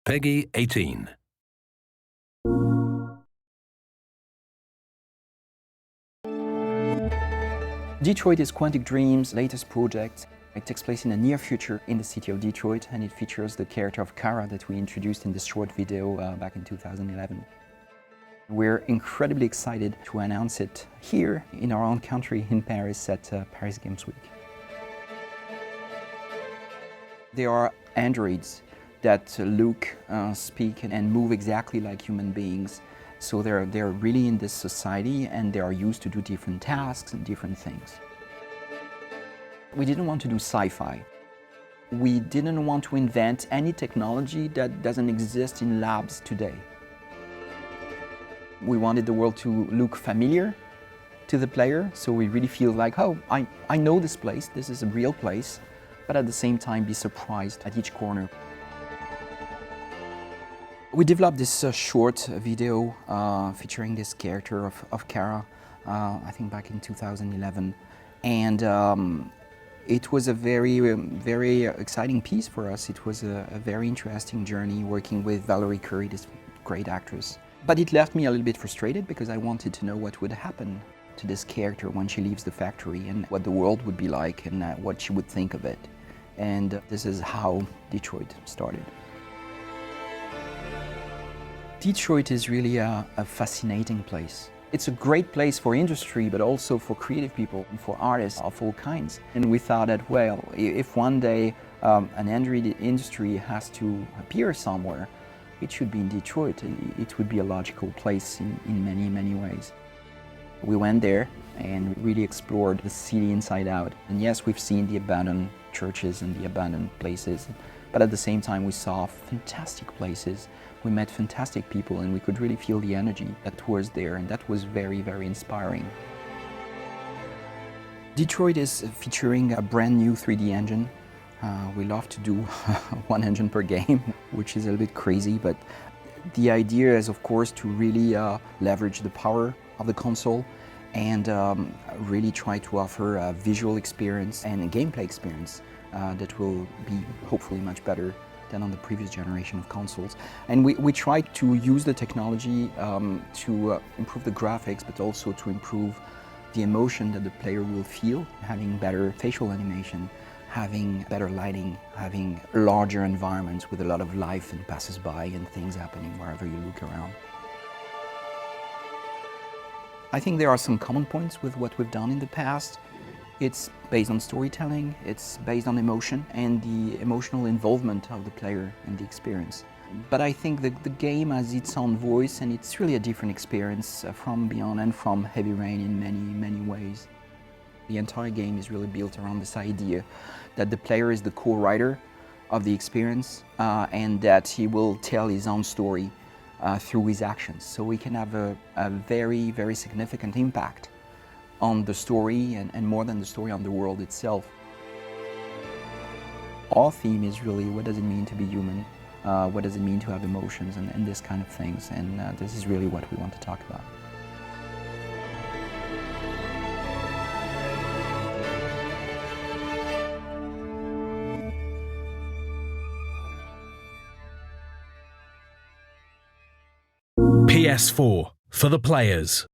Peggy 18. Detroit is Quantic Dream's latest project. It takes place in the near future in the city of Detroit, and it features the character of Kara that we introduced in this short video back in 2011. We're incredibly excited to announce it here in our own country in Paris at Paris Games Week. There are androids that look, speak and move exactly like human beings. So they're really in this society and they are used to do different tasks and different things. We didn't want to do sci-fi. We didn't want to invent any technology that doesn't exist in labs today. We wanted the world to look familiar to the player, so we really feel like, oh, I know this place, this is a real place, but at the same time be surprised at each corner. We developed this short video featuring this character of Kara, I think back in 2011, and it was a very exciting piece for us. It was a very interesting journey working with Valerie Curry, this great actress. But it left me a little bit frustrated because I wanted to know what would happen to this character when she leaves the factory and what the world would be like and what she would think of it. And this is how Detroit started. Detroit is really a fascinating place. It's a great place for industry, but also for creative people and for artists of all kinds. And we thought that, well, if one day an Android industry has to appear somewhere, it should be in Detroit. It would be a logical place in many ways. We went there and really explored the city inside out. And yes, we've seen the abandoned churches and the abandoned places, but at the same time we saw fantastic places. We met fantastic people and we could really feel the energy that was there, and that was very inspiring. Detroit is featuring a brand new 3D engine. We love to do one engine per game, which is a little bit crazy, but the idea is of course to really leverage the power of the console and really try to offer a visual experience and a gameplay experience that will be hopefully much better than on the previous generation of consoles. And we try to use the technology to improve the graphics, but also to improve the emotion that the player will feel, having better facial animation, having better lighting, having larger environments with a lot of life and passers-by and things happening wherever you look around. I think there are some common points with what we've done in the past. It's based on storytelling, it's based on emotion and the emotional involvement of the player in the experience. But I think the game has its own voice and it's really a different experience from Beyond and from Heavy Rain in many ways. The entire game is really built around this idea that the player is the co-writer of the experience and that he will tell his own story through his actions. So we can have a very significant impact on the story and more than the story, on the world itself. Our theme is really, what does it mean to be human? What does it mean to have emotions and this kind of things? And this is really what we want to talk about. PS4 for the players.